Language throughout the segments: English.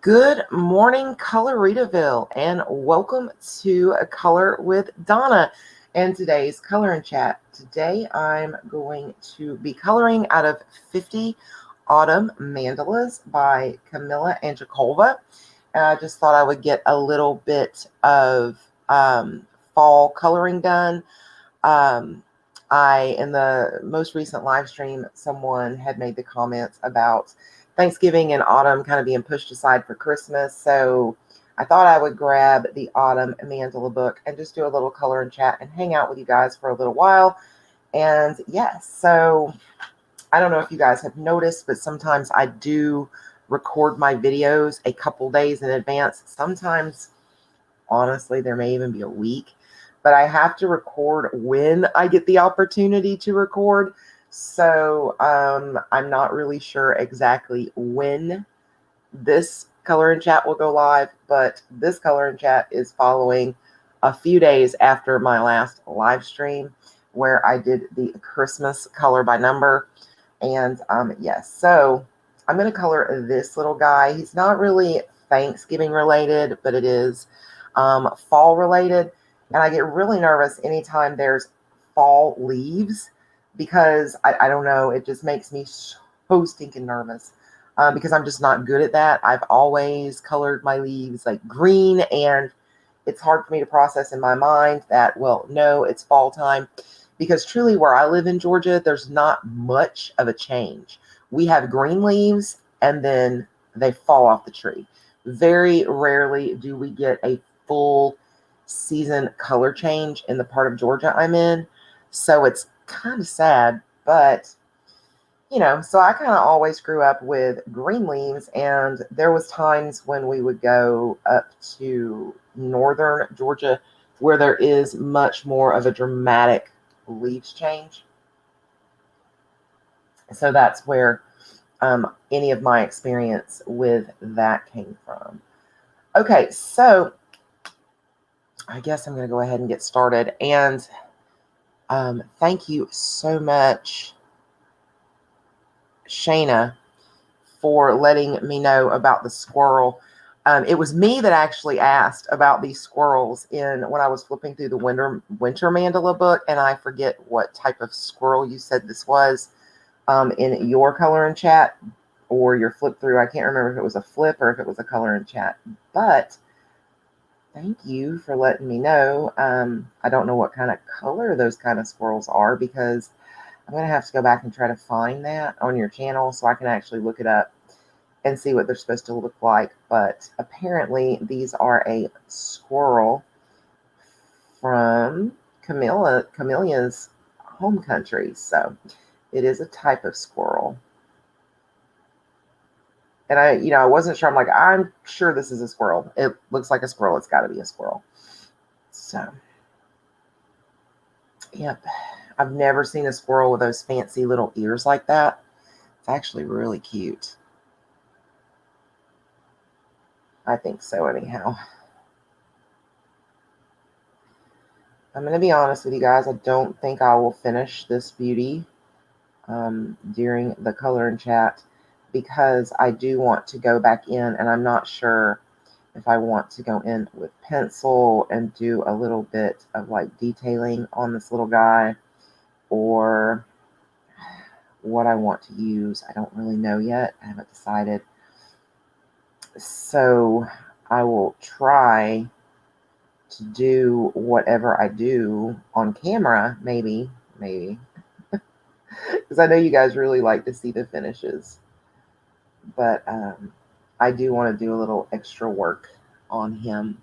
Good morning, Coloritaville, and welcome to A Color with Donna and today's Color and Chat. Today I'm going to be coloring out of 50 Autumn Mandalas by Angelkova. I just thought I would get a little bit of fall coloring done. In the most recent live stream, someone had made the comments about Thanksgiving and autumn kind of being pushed aside for Christmas. So I thought I would grab the Autumn Mandala book and just do a little color and chat and hang out with you guys for a little while. And yes, so I don't know if you guys have noticed, but sometimes I do record my videos a couple days in advance. Sometimes, honestly, there may even be a week, but I have to record when I get the opportunity to record. So I'm not really sure exactly when this color and chat will go live, but this color and chat is following a few days after my last live stream where I did the Christmas color by number. And yes, so I'm going to color this little guy. He's not really Thanksgiving related, but it is fall related. And I get really nervous anytime there's fall leaves because I don't know, it just makes me so stinking nervous because I'm just not good at that. I've always colored my leaves like green, and it's hard for me to process in my mind that, well, no, it's fall time, because truly where I live in Georgia, there's not much of a change. We have green leaves and then they fall off the tree. Very rarely do we get a full season color change in the part of Georgia I'm in. So it's kind of sad, but so I kind of always grew up with green leaves, and there was times when we would go up to northern Georgia where there is much more of a dramatic leaves change. So that's where any of my experience with that came from. Okay, so I guess I'm going to go ahead and get started. And thank you so much, Shayna, for letting me know about the squirrel. It was me that actually asked about these squirrels when I was flipping through the winter mandala book, and I forget what type of squirrel you said this was in your color and chat or your flip through. I can't remember if it was a flip or if it was a color and chat, but thank you for letting me know. I don't know what kind of color those kind of squirrels are, because I'm going to have to go back and try to find that on your channel so I can actually look it up and see what they're supposed to look like. But apparently these are a squirrel from Camellia's home country. So it is a type of squirrel. And I wasn't sure. I'm sure this is a squirrel. It looks like a squirrel. It's got to be a squirrel. So, yep. I've never seen a squirrel with those fancy little ears like that. It's actually really cute. I think so, anyhow. I'm going to be honest with you guys. I don't think I will finish this beauty during the color and chat, because I do want to go back in, and I'm not sure if I want to go in with pencil and do a little bit of like detailing on this little guy, or what I want to use. I don't really know yet. I haven't decided. So I will try to do whatever I do on camera, maybe, because I know you guys really like to see the finishes. But I do want to do a little extra work on him.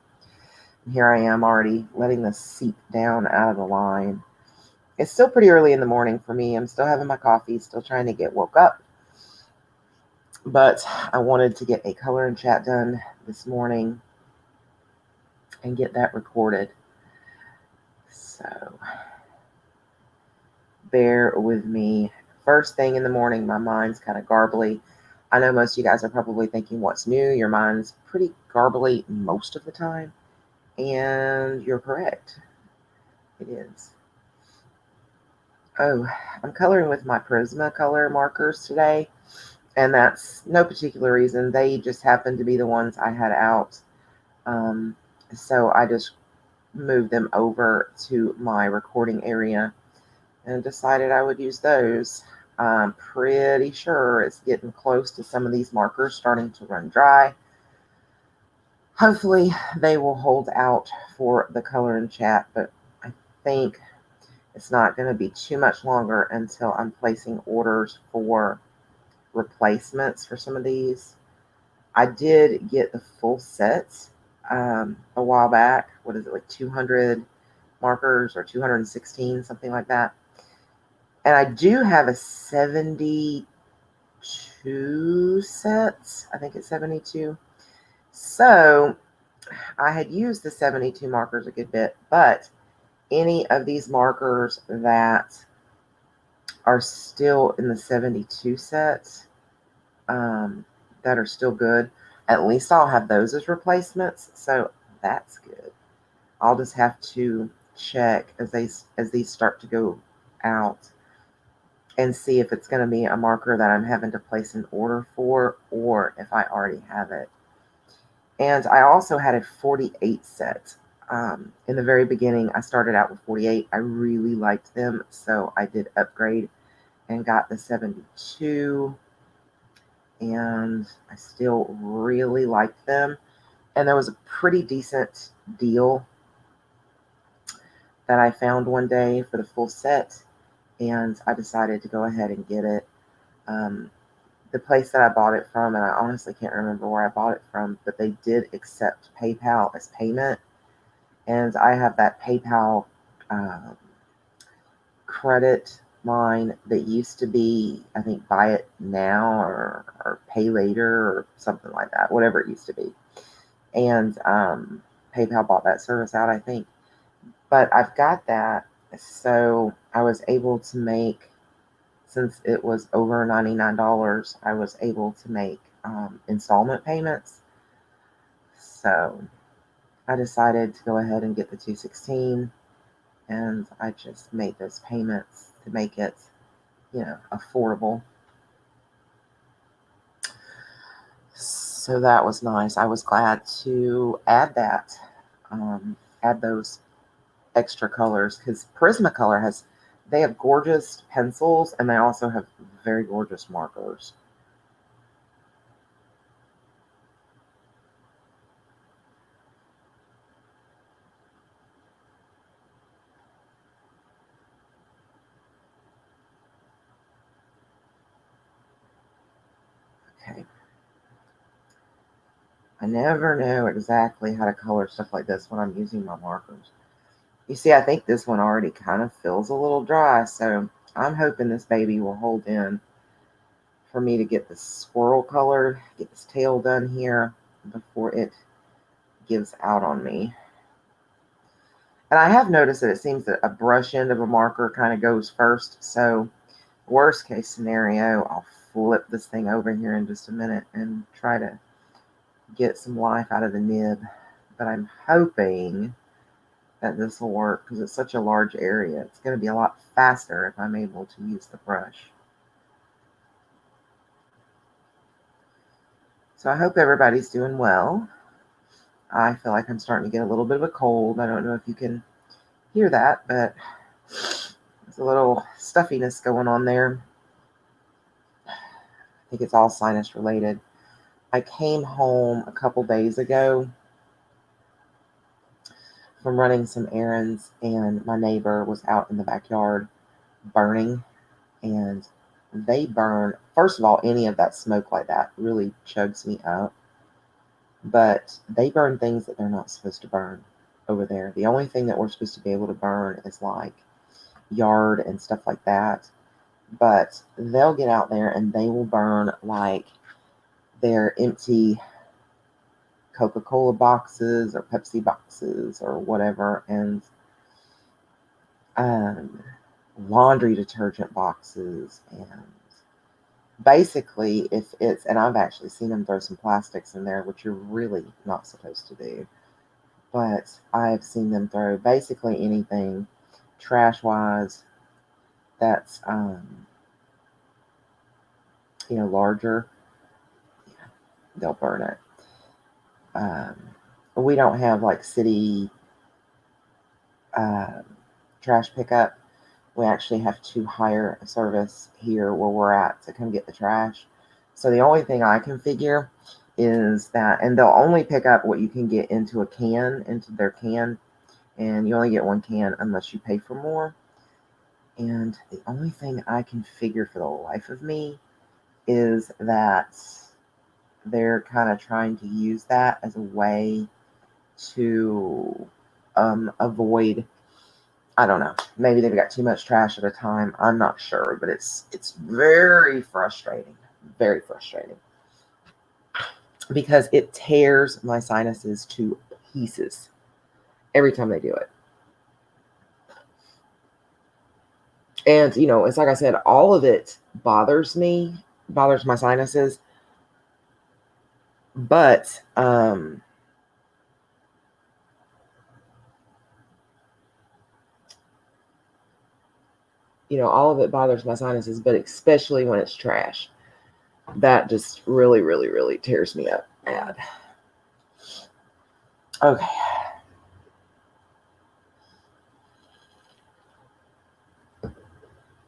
Here I am already letting this seep down out of the line. It's still pretty early in the morning for me. I'm still having my coffee, still trying to get woke up. But I wanted to get a color and chat done this morning and get that recorded. So bear with me. First thing in the morning, my mind's kind of garbly. I know most of you guys are probably thinking, what's new? Your mind's pretty garbly most of the time. And you're correct. It is. Oh, I'm coloring with my Prismacolor markers today. And that's no particular reason. They just happened to be the ones I had out. Um, so I just moved them over to my recording area and decided I would use those. I'm pretty sure it's getting close to some of these markers starting to run dry. Hopefully they will hold out for the color and chat, but I think it's not going to be too much longer until I'm placing orders for replacements for some of these. I did get the full set a while back. What is it, like 200 markers or 216, something like that. And I do have a 72 sets. I think it's 72. So I had used the 72 markers a good bit, but any of these markers that are still in the 72 sets that are still good, at least I'll have those as replacements. So that's good. I'll just have to check as these start to go out and see if it's going to be a marker that I'm having to place an order for or if I already have it. And I also had a 48 set. In the very beginning, I started out with 48. I really liked them, so I did upgrade and got the 72. And I still really liked them. And there was a pretty decent deal that I found one day for the full set, and I decided to go ahead and get it. The place that I bought it from, and I honestly can't remember where I bought it from, but they did accept PayPal as payment. And I have that PayPal credit line that used to be, I think, buy it now or pay later or something like that, whatever it used to be. And PayPal bought that service out, I think. But I've got that, so I was able to make, since it was over $99, I was able to make installment payments. So I decided to go ahead and get the 216, and I just made those payments to make it, affordable. So that was nice. I was glad to add that, add those extra colors, because Prismacolor they have gorgeous pencils and they also have very gorgeous markers. Okay. I never know exactly how to color stuff like this when I'm using my markers. You see, I think this one already kind of feels a little dry, so I'm hoping this baby will hold in for me to get the squirrel color, get this tail done here before it gives out on me. And I have noticed that it seems that a brush end of a marker kind of goes first, so worst case scenario, I'll flip this thing over here in just a minute and try to get some life out of the nib. But I'm hoping that this will work because it's such a large area. It's going to be a lot faster if I'm able to use the brush. So I hope everybody's doing well. I feel like I'm starting to get a little bit of a cold. I don't know if you can hear that, but there's a little stuffiness going on there. I think it's all sinus related. I came home a couple days ago from running some errands, and my neighbor was out in the backyard burning, and they burn. First of all, any of that smoke like that really chugs me up, but they burn things that they're not supposed to burn over there. The only thing that we're supposed to be able to burn is like yard and stuff like that, but they'll get out there and they will burn like their empty Coca-Cola boxes or Pepsi boxes or whatever, and laundry detergent boxes, and basically if it's, and I've actually seen them throw some plastics in there, which you're really not supposed to do, but I've seen them throw basically anything trash wise that's larger. they'll burn it. We don't have like city trash pickup. We actually have to hire a service here where we're at to come get the trash. So the only thing I can figure is that, and they'll only pick up what you can get into a can, into their can, and you only get one can unless you pay for more. And the only thing I can figure for the life of me is that they're kind of trying to use that as a way to avoid, I don't know, maybe they've got too much trash at a time. I'm not sure, but it's very frustrating. Very frustrating. Because it tears my sinuses to pieces every time they do it. And, it's like I said, all of it bothers my sinuses. But, all of it bothers my sinuses, but especially when it's trash. That just really, really, really tears me up bad. Okay.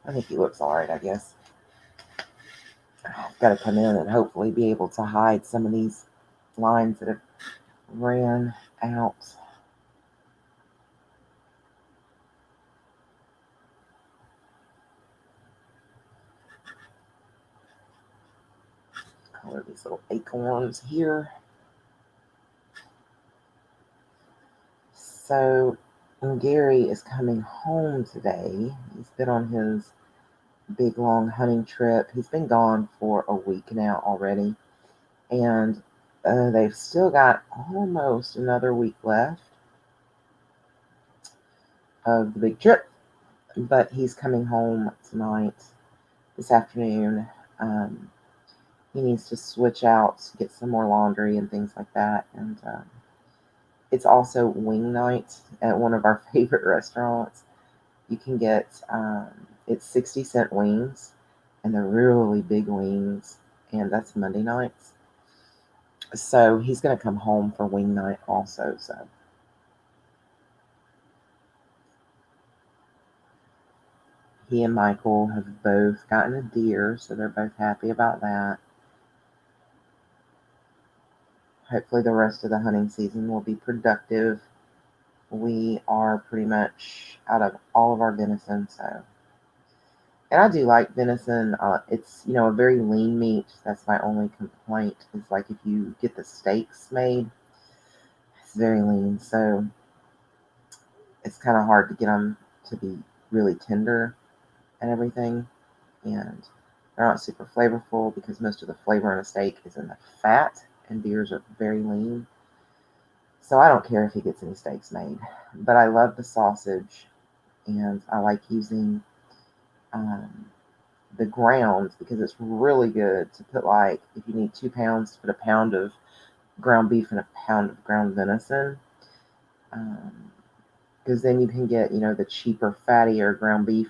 I think he looks all right, I guess. I've got to come in and hopefully be able to hide some of these lines that have ran out. Color these little acorns here. So Gary is coming home today. He's been on his big long hunting trip. He's been gone for a week now already. And they've still got almost another week left of the big trip. But he's coming home tonight, this afternoon. He needs to switch out, get some more laundry and things like that. And it's also wing night at one of our favorite restaurants. You can get, it's 60-cent wings, and they're really big wings, and that's Monday nights. So he's going to come home for wing night also. So he and Michael have both gotten a deer, so they're both happy about that. Hopefully the rest of the hunting season will be productive. We are pretty much out of all of our venison, so. And I do like venison. It's, a very lean meat. That's my only complaint, is like if you get the steaks made, it's very lean. So it's kind of hard to get them to be really tender and everything. And they're not super flavorful because most of the flavor in a steak is in the fat, and deers are very lean. So I don't care if he gets any steaks made. But I love the sausage, and I like using the ground because it's really good to put, like, if you need 2 pounds, to put a pound of ground beef and a pound of ground venison. Because then you can get, the cheaper, fattier ground beef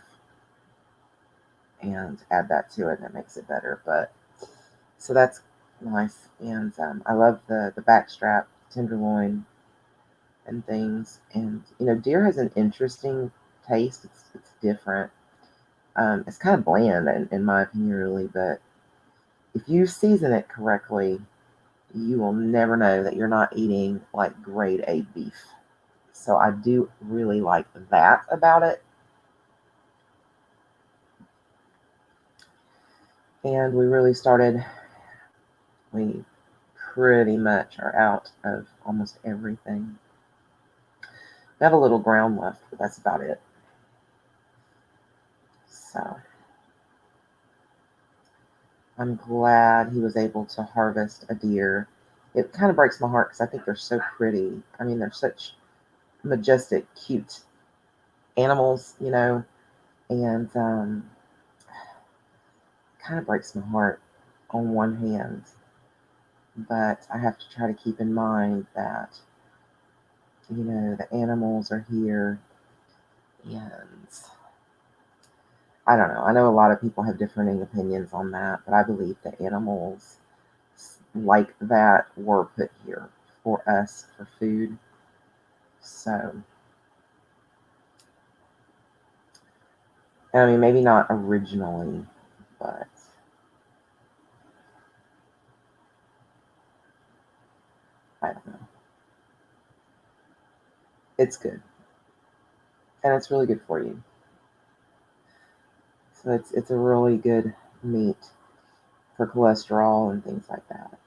and add that to it, and it makes it better. But so that's nice. And I love the backstrap, tenderloin, and things. And deer has an interesting taste. It's different. It's kind of bland in my opinion, really. But if you season it correctly, you will never know that you're not eating like grade A beef. So I do really like that about it. And we pretty much are out of almost everything. We have a little ground left, but that's about it. So I'm glad he was able to harvest a deer. It kind of breaks my heart because I think they're so pretty. I mean, they're such majestic, cute animals, and kind of breaks my heart on one hand. But I have to try to keep in mind that, the animals are here, and I don't know. I know a lot of people have differing opinions on that, but I believe that animals like that were put here for us for food. So, I mean, maybe not originally, but I don't know. It's good, and it's really good for you. So it's a really good meat for cholesterol and things like that.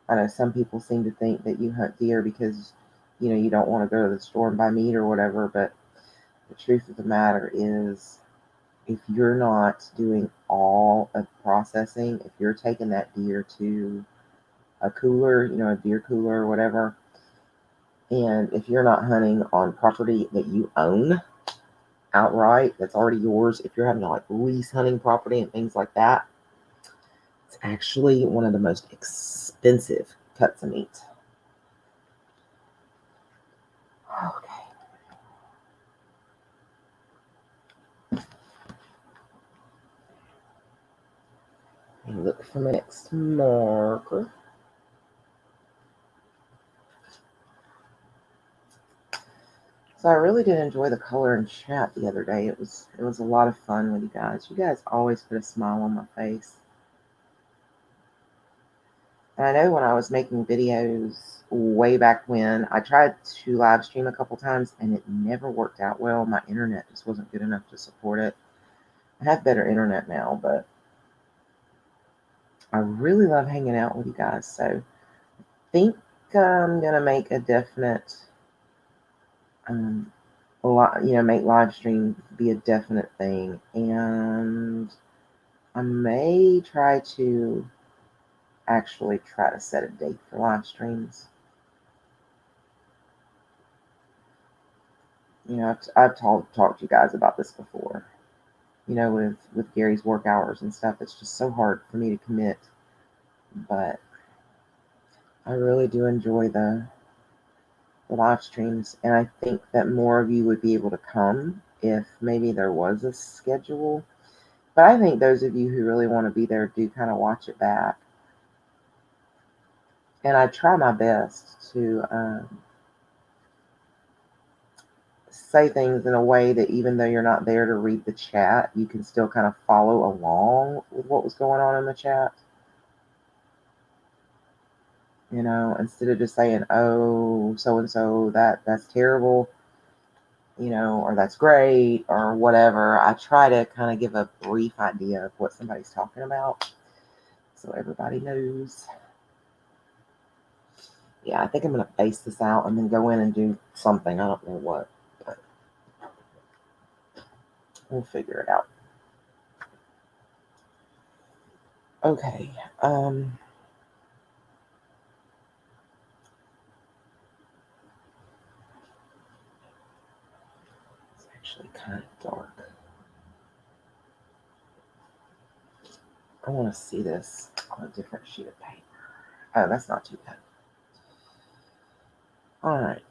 I know some people seem to think that you hunt deer because you don't want to go to the store and buy meat or whatever, but the truth of the matter is if you're not doing all of processing, if you're taking that deer to a cooler, a deer cooler or whatever, and if you're not hunting on property that you own outright, that's already yours, if you're having to like lease hunting property and things like that, it's actually one of the most expensive cuts of meat. Okay. Look for my next marker. So I really did enjoy the color and chat the other day. It was a lot of fun with you guys. You guys always put a smile on my face. And I know when I was making videos way back when, I tried to live stream a couple times and it never worked out well. My internet just wasn't good enough to support it. I have better internet now, but I really love hanging out with you guys. So I think I'm gonna make a definite make live stream be a definite thing, and I may actually try to set a date for live streams. I've talked to you guys about this before. With Gary's work hours and stuff, it's just so hard for me to commit. But I really do enjoy the live streams, and I think that more of you would be able to come if maybe there was a schedule. But I think those of you who really want to be there do kind of watch it back. And I try my best to say things in a way that even though you're not there to read the chat, you can still kind of follow along with what was going on in the chat. Instead of just saying, "Oh, so and so, that's terrible," or "That's great," or whatever. I try to kind of give a brief idea of what somebody's talking about, so everybody knows. Yeah, I think I'm gonna base this out and then go in and do something. I don't know what, but we'll figure it out. Okay. It's actually kind of dark. I want to see this on a different sheet of paper. Oh, that's not too bad. All right.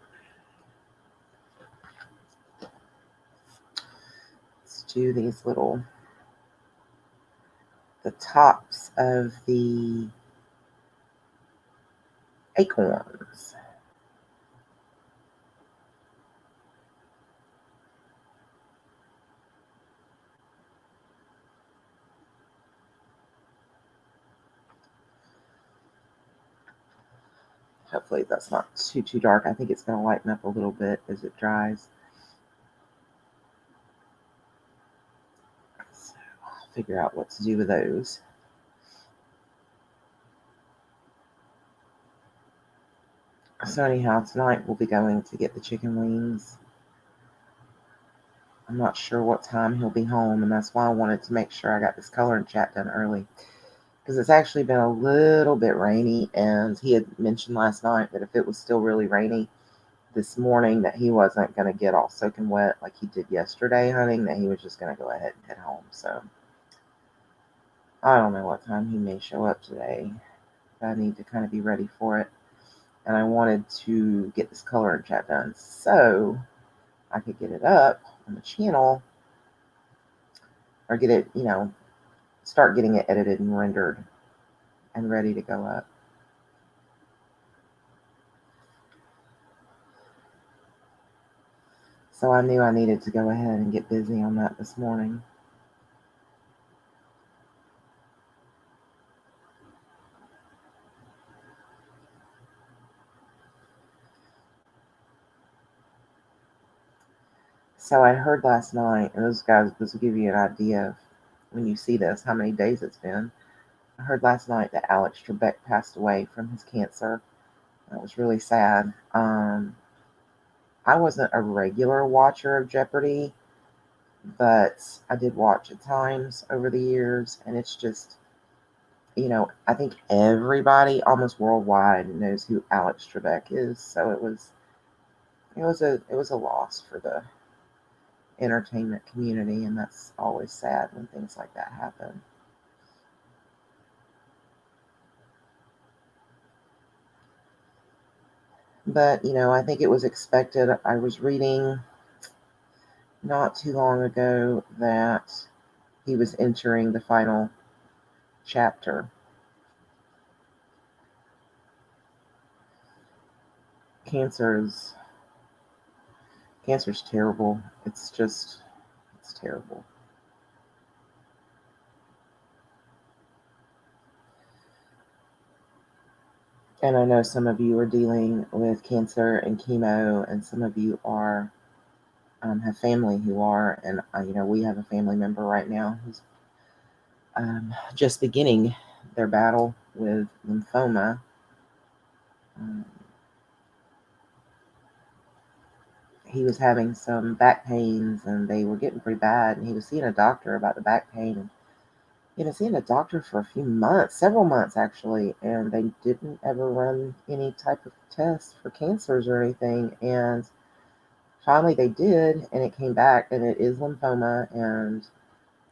Let's do the tops of the acorns. Hopefully that's not too dark. I think it's going to lighten up a little bit as it dries. So I'll figure out what to do with those. So anyhow, tonight we'll be going to get the chicken wings. I'm not sure what time he'll be home, and that's why I wanted to make sure I got this color and chat done early. Because it's actually been a little bit rainy, and he had mentioned last night that if it was still really rainy this morning, that he wasn't going to get all soaking wet like he did yesterday hunting, that he was just going to go ahead and head home. So I don't know what time he may show up today. I need to kind of be ready for it. and I wanted to get this coloring chat done so I could get it up on the channel, or get it, start getting it edited and rendered and ready to go up. So I knew I needed to go ahead and get busy on that this morning. So I heard last night, and this will give you an idea of, when you see this, how many days it's been. I heard last night that Alex Trebek passed away from his cancer. That was really sad. I wasn't a regular watcher of Jeopardy, but I did watch at times over the years, and it's just, I think everybody almost worldwide knows who Alex Trebek is. So it was a loss for the entertainment community, and that's always sad when things like that happen. But I think it was expected. I was reading not too long ago that he was entering the final chapter. Cancer's terrible. It's terrible. And I know some of you are dealing with cancer and chemo, and some of you are have family who are, and we have a family member right now who's just beginning their battle with lymphoma. He was having some back pains, and they were getting pretty bad, and he was seeing a doctor about the back pain, and seeing a doctor for a few months, several months actually, and they didn't ever run any type of test for cancers or anything. And finally they did, and it came back, and it is lymphoma, and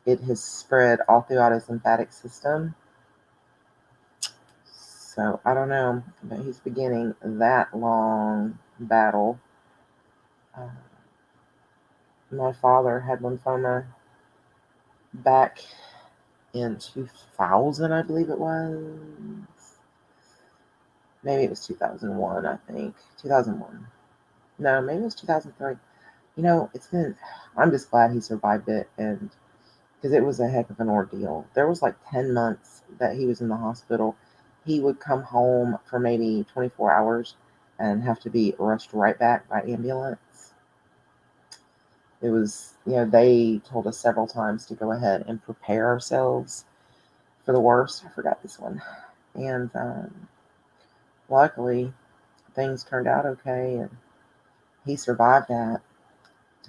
it has spread all throughout his lymphatic system. So I don't know, but he's beginning that long battle. My father had lymphoma back in 2000, I believe it was. Maybe it was 2001, I think. 2001. No, maybe it was 2003. I'm just glad he survived it, and because it was a heck of an ordeal. There was like 10 months that he was in the hospital. He would come home for maybe 24 hours and have to be rushed right back by ambulance. It was, they told us several times to go ahead and prepare ourselves for the worst. I forgot this one. And luckily, things turned out okay, and he survived that.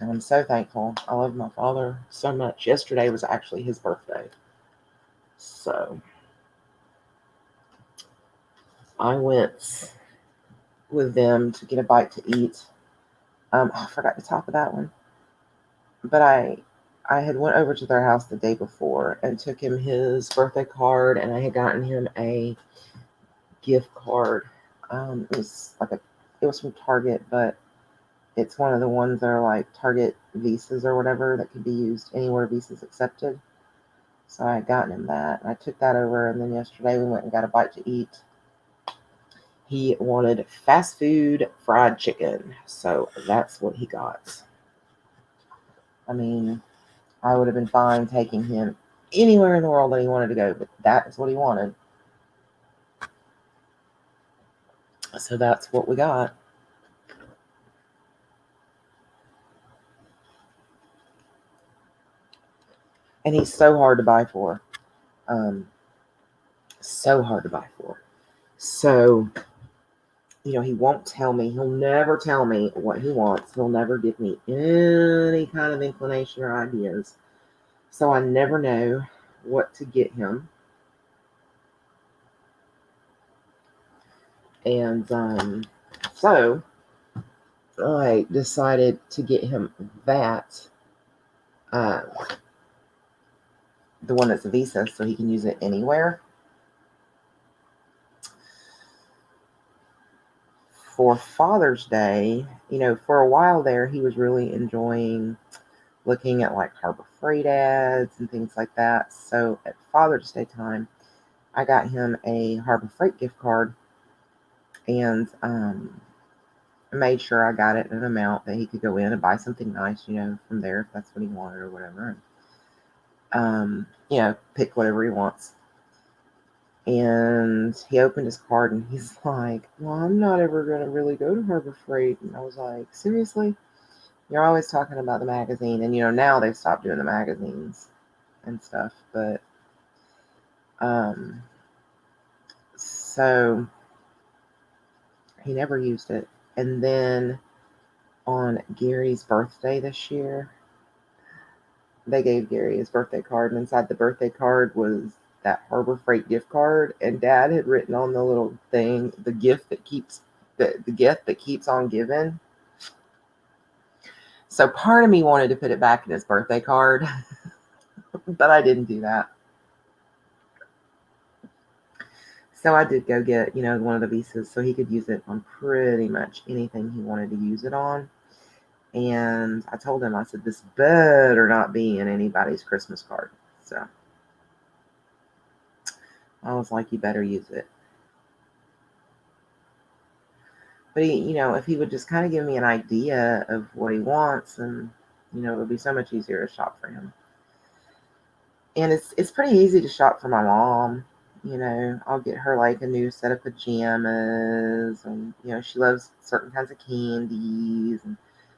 And I'm so thankful. I love my father so much. Yesterday was actually his birthday. So I went with them to get a bite to eat. I forgot to top of that one. But I had went over to their house the day before and took him his birthday card, and I had gotten him a gift card. It was from Target, but it's one of the ones that are like Target Visas or whatever that could be used anywhere Visas accepted. So I had gotten him that. I took that over, and then yesterday we went and got a bite to eat. He wanted fast food fried chicken, so that's what he got. I mean, I would have been fine taking him anywhere in the world that he wanted to go, but that is what he wanted. So that's what we got. And he's so hard to buy for. So hard to buy for. So, he won't tell me. He'll never tell me what he wants. He'll never give me any kind of inclination or ideas. So I never know what to get him. And so I decided to get him that. The one that's a Visa, so he can use it anywhere. for Father's Day, for a while there, he was really enjoying looking at like Harbor Freight ads and things like that. So at Father's Day time, I got him a Harbor Freight gift card and made sure I got it in an amount that he could go in and buy something nice, from there if that's what he wanted or whatever. And, pick whatever he wants. And he opened his card and he's like, well, I'm not ever going to really go to Harbor Freight. And I was like, seriously? You're always talking about the magazine. And, now they've stopped doing the magazines and stuff. But, so he never used it. And then on Gary's birthday this year, they gave Gary his birthday card. And inside the birthday card was that Harbor Freight gift card, and Dad had written on the little thing, the gift that keeps on giving. So part of me wanted to put it back in his birthday card, but I didn't do that. So I did go get, one of the visas so he could use it on pretty much anything he wanted to use it on. And I told him, I said, this better not be in anybody's Christmas card. So I was like, you better use it. But he, if he would just kind of give me an idea of what he wants, and it would be so much easier to shop for him. And it's pretty easy to shop for my mom. I'll get her like a new set of pajamas, and she loves certain kinds of candies, and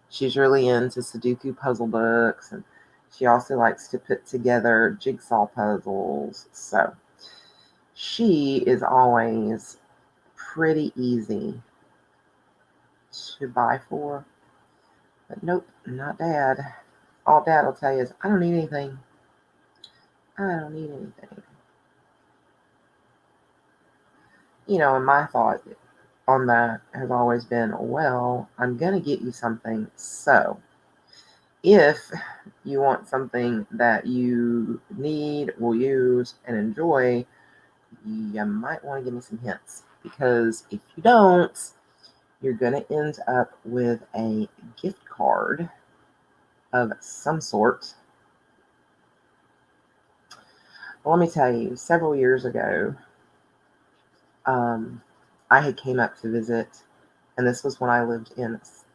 she's really into Sudoku puzzle books, and she also likes to put together jigsaw puzzles. So she is always pretty easy to buy for. But nope, not Dad. All Dad will tell you is, I don't need anything. I don't need anything. And my thought on that has always been, well, I'm going to get you something. So if you want something that you need, will use, and enjoy, you might want to give me some hints. Because if you don't, you're going to end up with a gift card of some sort. Well, let me tell you, several years ago, I had came up to visit, and this was when I lived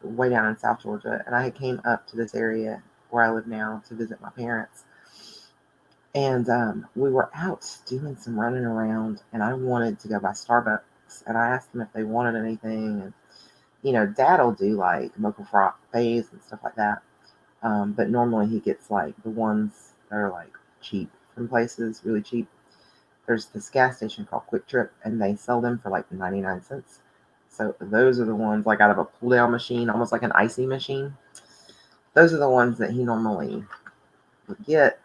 way down in South Georgia, and I had came up to this area where I live now to visit my parents. And we were out doing some running around, and I wanted to go by Starbucks, and I asked them if they wanted anything. And Dad will do like mocha frappes and stuff like that, but normally he gets like the ones that are like cheap from places, really cheap. There's this gas station called Quick Trip, and they sell them for like 99 cents. So those are the ones like out of a pull down machine, almost like an icy machine. Those are the ones that he normally would get.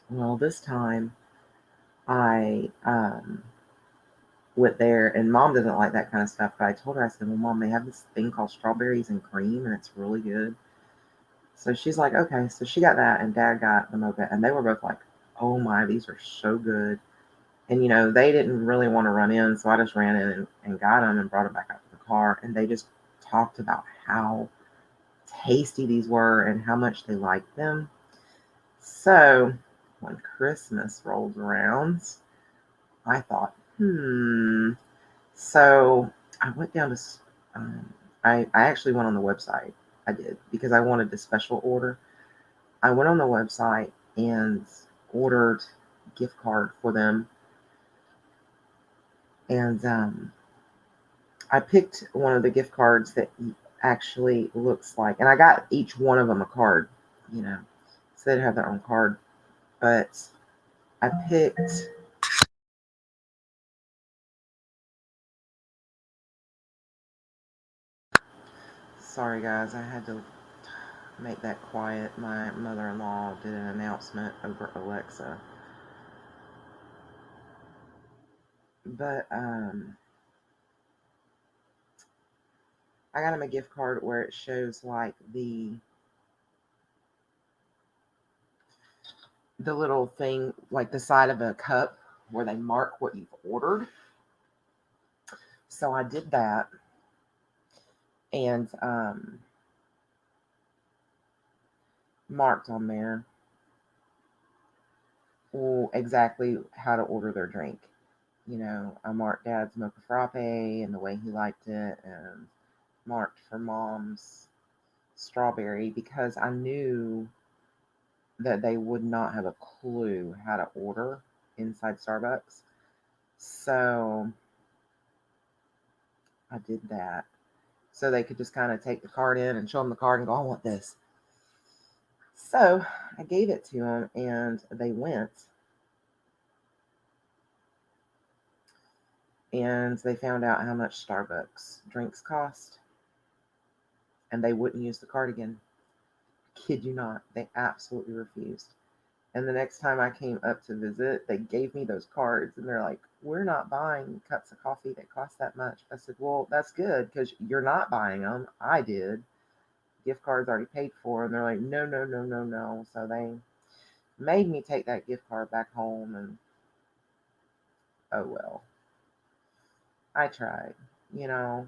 Well, this time I went there, and Mom doesn't like that kind of stuff, but I told her, I said, well, Mom, they have this thing called strawberries and cream, and it's really good. So she's like, okay. So she got that, and Dad got the mocha, and they were both like, oh my, these are so good. And, they didn't really want to run in, so I just ran in and got them and brought them back out to the car. And they just talked about how tasty these were and how much they liked them. So when Christmas rolled around, I thought, So I went down to, I actually went on the website. I did, because I wanted the special order. I went on the website and ordered a gift card for them. And I picked one of the gift cards that actually looks like, and I got each one of them a card, so they'd have their own card. But I picked, sorry guys, I had to make that quiet. My mother-in-law did an announcement over Alexa. But I got him a gift card where it shows like the little thing, like the side of a cup where they mark what you've ordered. So I did that, and marked on there exactly how to order their drink. I marked Dad's mocha frappe and the way he liked it, and marked for Mom's strawberry, because I knew that they would not have a clue how to order inside Starbucks. So I did that. So they could just kind of take the card in and show them the card and go, I want this. So I gave it to them, and they went. And they found out how much Starbucks drinks cost, and they wouldn't use the card again. Kid you not. They absolutely refused. And the next time I came up to visit, they gave me those cards, and they're like, we're not buying cups of coffee that cost that much. I said, well, that's good, because you're not buying them. I did. Gift cards already paid for. And they're like, no, no, no, no, no. So they made me take that gift card back home, and oh well. I tried. You know,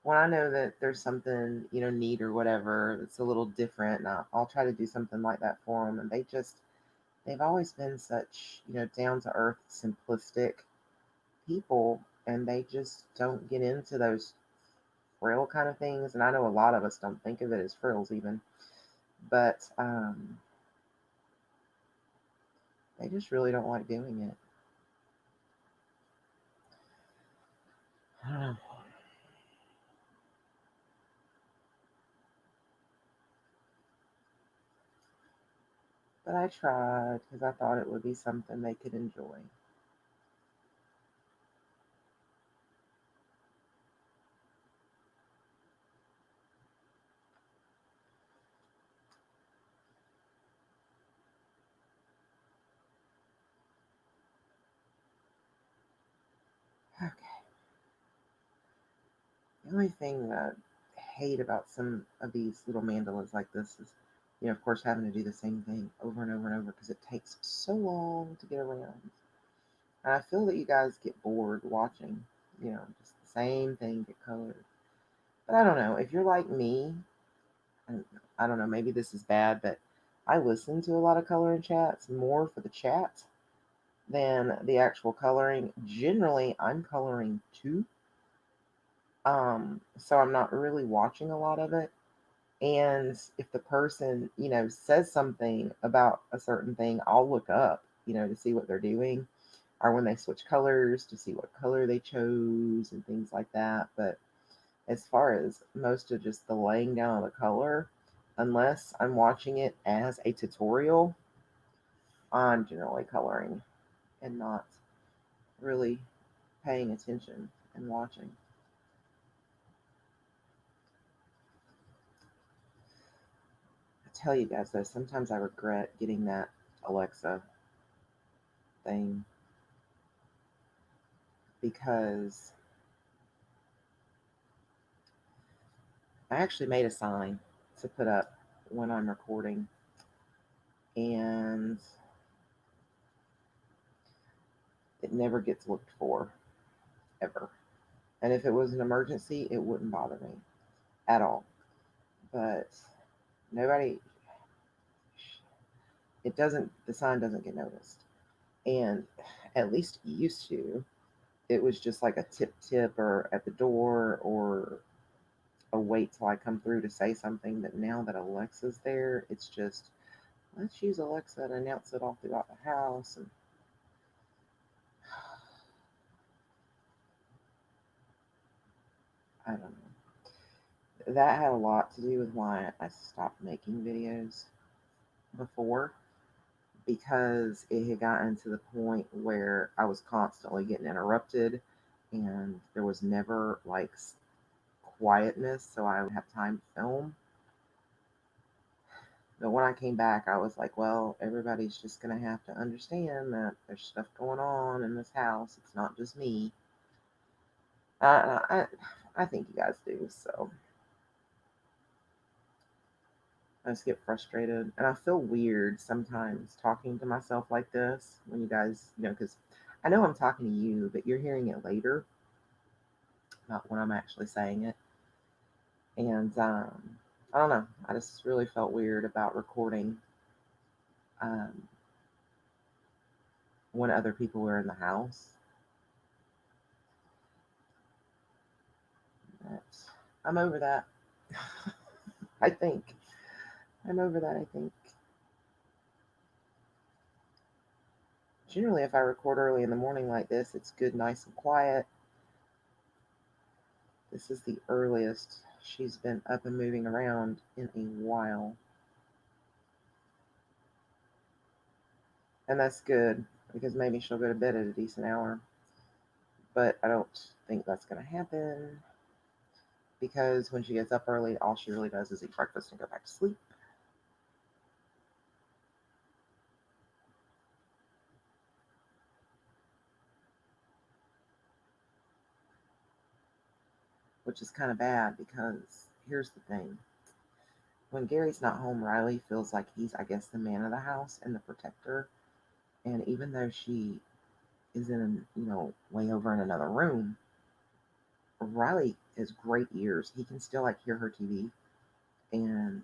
when I know that there's something, neat or whatever, it's a little different, and I'll try to do something like that for them. And they've always been such, down to earth, simplistic people, and they just don't get into those frill kind of things. And I know a lot of us don't think of it as frills even, but they just really don't like doing it. I don't know. But I tried because I thought it would be something they could enjoy. Okay. The only thing that I hate about some of these little mandalas like this is, of course, having to do the same thing over and over and over, because it takes so long to get around. And I feel that you guys get bored watching, just the same thing get colored. But I don't know. If you're like me, and I don't know, maybe this is bad, but I listen to a lot of coloring chats more for the chat than the actual coloring. Generally, I'm coloring too. So I'm not really watching a lot of it. And if the person, says something about a certain thing, I'll look up, to see what they're doing, or when they switch colors to see what color they chose and things like that. But as far as most of just the laying down of the color, unless I'm watching it as a tutorial, I'm generally coloring and not really paying attention and watching. I tell you guys though, sometimes I regret getting that Alexa thing, because I actually made a sign to put up when I'm recording, and it never gets looked for, ever. And if it was an emergency, it wouldn't bother me at all. But nobody, the sign doesn't get noticed. And at least it used to, it was just like a tip tip or at the door, or a wait till I come through to say something. But now that Alexa's there, it's just, let's use Alexa and announce it all throughout the house. And I don't know. That had a lot to do with why I stopped making videos before, because it had gotten to the point where I was constantly getting interrupted, and there was never like quietness, so I would have time to film. But when I came back, I was like, well, everybody's just going to have to understand that there's stuff going on in this house. It's not just me. I think you guys do. So I just get frustrated. And I feel weird sometimes talking to myself like this when you guys, because I know I'm talking to you, but you're hearing it later. not when I'm actually saying it. And I don't know. I just really felt weird about recording um, when other people were in the house. But I'm over that. I think. I'm over that, I think. Generally, if I record early in the morning like this, it's good, nice, and quiet. This is the earliest she's been up and moving around in a while. And that's good, because maybe she'll go to bed at a decent hour. But I don't think that's going to happen, because when she gets up early, all she really does is eat breakfast and go back to sleep. Which is kind of bad, because here's the thing. When Gary's not home, Riley feels like he's, I guess, the man of the house and the protector. And even though she is in, way over in another room, Riley has great ears. He can still hear her TV. And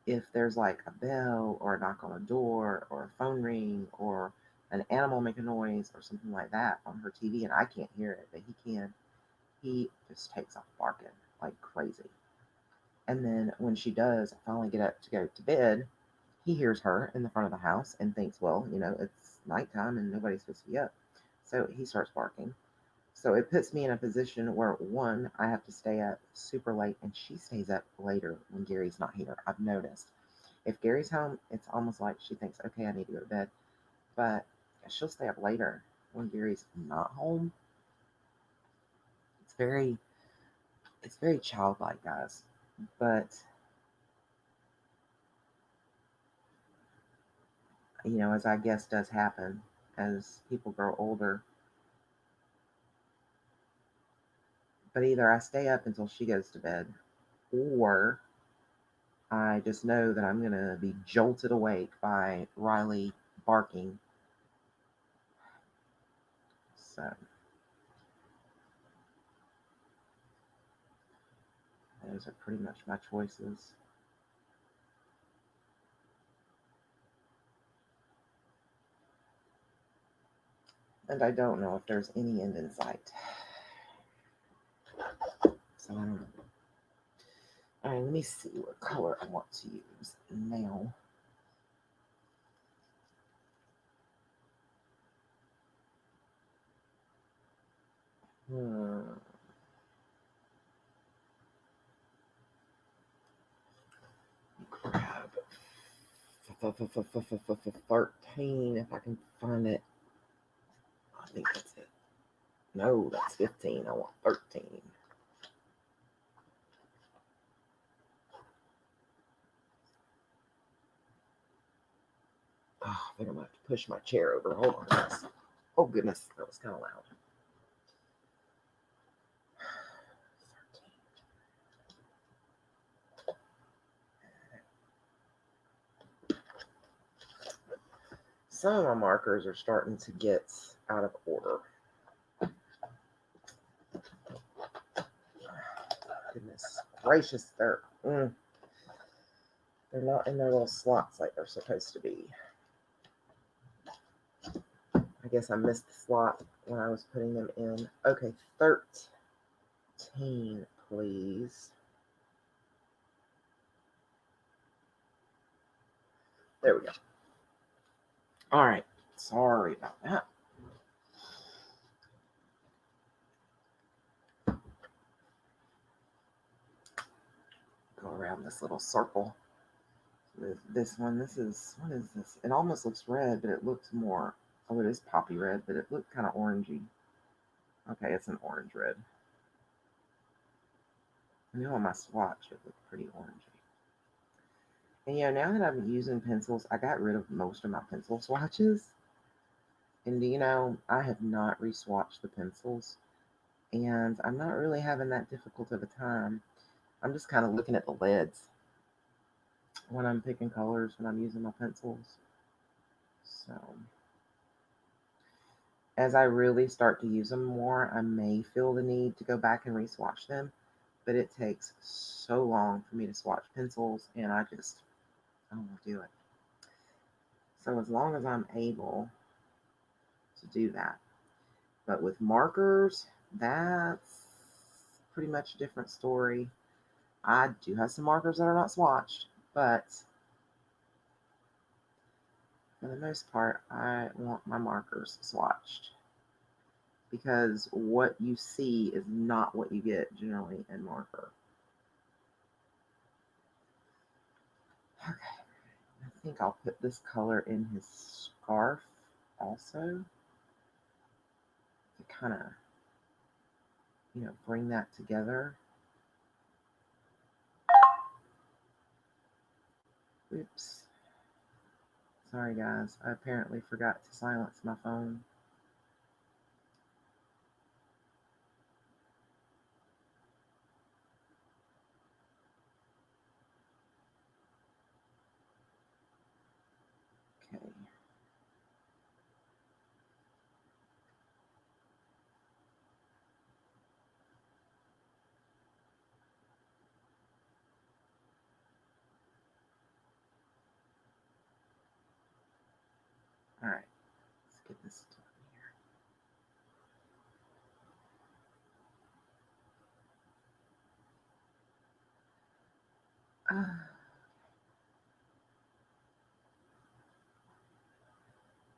if there's a bell or a knock on a door or a phone ring or an animal make a noise or something like that on her TV, and I can't hear it, but he can, he just takes off barking like crazy. And then when she does finally get up to go to bed, he hears her in the front of the house and thinks, well, it's nighttime and nobody's supposed to be up. So he starts barking. So it puts me in a position where, one, I have to stay up super late, and she stays up later when Gary's not here. I've noticed. If Gary's home, it's almost like she thinks, okay, I need to go to bed. But she'll stay up later when Gary's not home. It's very childlike, guys. But, as I guess does happen as people grow older. But either I stay up until she goes to bed, or I just know that I'm going to be jolted awake by Riley barking. So those are pretty much my choices. And I don't know if there's any end in sight. So I don't know. All right, let me see what color I want to use now. Grab 13 if I can find it. I think that's it. No, that's 15. I want 13. Oh, I think I'm going to have to push my chair over. Hold on, guys. Oh, goodness. That was kind of loud. 13. Some of my markers are starting to get out of order. Goodness gracious, they're not in their little slots like they're supposed to be. I guess I missed the slot when I was putting them in. Okay, 13, please. There we go. All right. Sorry about that. Go around this little circle. This one, what is this? It almost looks red, but it looks more, oh, it is poppy red, but it looked kind of orangey. Okay, it's an orange red. I knew on my swatch it looked pretty orangey. And now that I'm using pencils, I got rid of most of my pencil swatches. And I have not re-swatched the pencils. And I'm not really having that difficult of a time. I'm just kind of looking at the leads when I'm picking colors, when I'm using my pencils. So, as I really start to use them more, I may feel the need to go back and re-swatch them, but it takes so long for me to swatch pencils, and I don't want to do it. So as long as I'm able to do that. But with markers, that's pretty much a different story. I do have some markers that are not swatched, but for the most part, I want my markers swatched, because what you see is not what you get generally in marker. Okay, I think I'll put this color in his scarf also to kind of, bring that together. Oops. Sorry guys, I apparently forgot to silence my phone. Okay. All right, let's get this done here.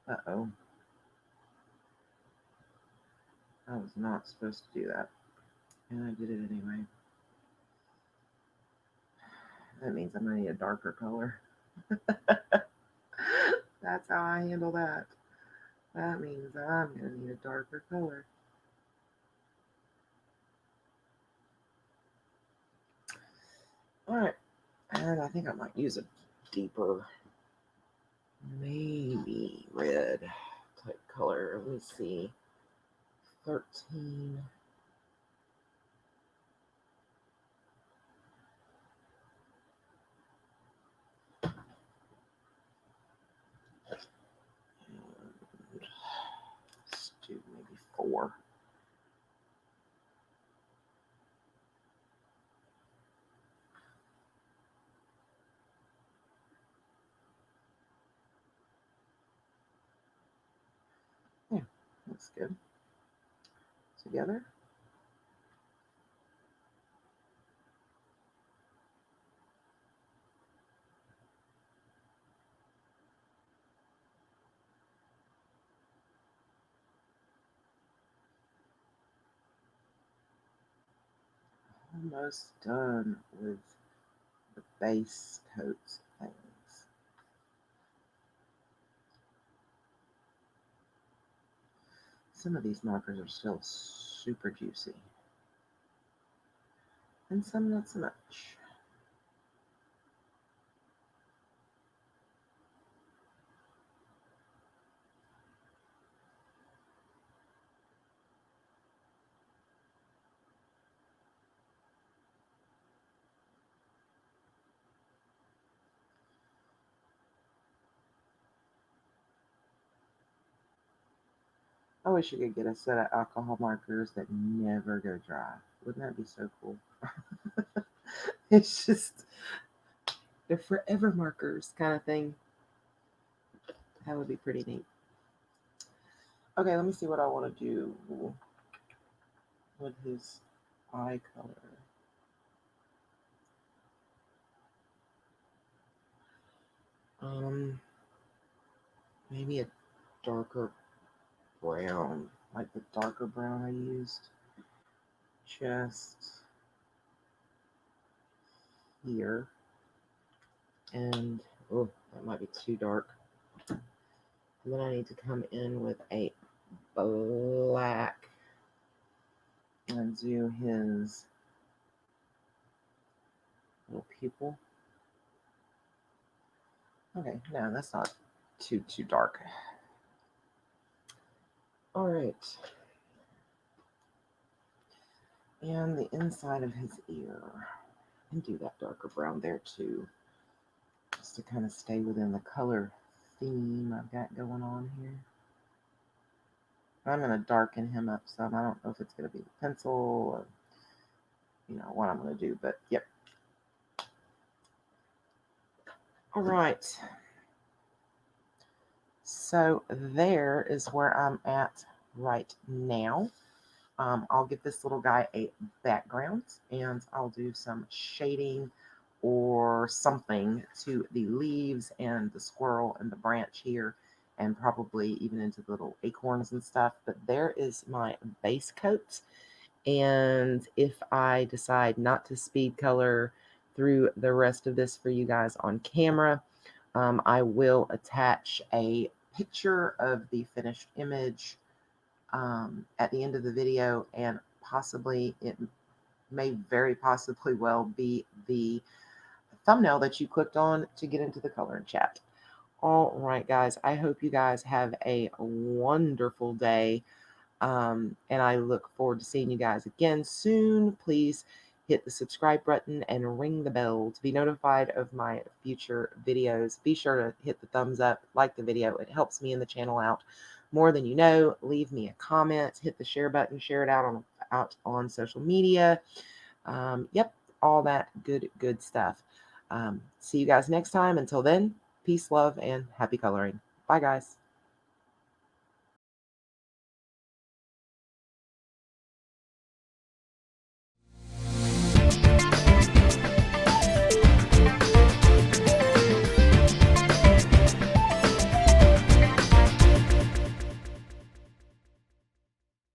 Uh-oh. I was not supposed to do that, and I did it anyway. That means I'm going to need a darker color. That's how I handle that. That means I'm going to need a darker color. All right, and I think I might use a deeper, maybe red type color. Let me see. 13. Let's do maybe 4. Yeah, that's good. Together. Almost done with the base coats things. Some of these markers are still super juicy, and some not so much. I wish you could get a set of alcohol markers that never go dry. Wouldn't that be so cool? It's just, they're forever markers kind of thing. That would be pretty neat. Okay, let me see what I want to do with his eye color. Maybe a darker brown, like the darker brown I used just here. And, oh, that might be too dark. And then I need to come in with a black and do his little pupil. Okay, no, that's not too dark. All right. And the inside of his ear. And do that darker brown there too. Just to kind of stay within the color theme I've got going on here. I'm going to darken him up some. I don't know if it's going to be the pencil or, what I'm going to do, but yep. All right. So there is where I'm at right now. I'll give this little guy a background, and I'll do some shading or something to the leaves and the squirrel and the branch here, and probably even into the little acorns and stuff. But there is my base coat. And if I decide not to speed color through the rest of this for you guys on camera, I will attach a picture of the finished image at the end of the video, and possibly it may very possibly well be the thumbnail that you clicked on to get into the color and chat. All right, guys, I hope you guys have a wonderful day. And I look forward to seeing you guys again soon. Please hit the subscribe button and ring the bell to be notified of my future videos. Be sure to hit the thumbs up, like the video. It helps me and the channel out more than you know. Leave me a comment, hit the share button, share it out on social media. Yep, all that good stuff. See you guys next time. Until then, peace, love, and happy coloring. Bye, guys.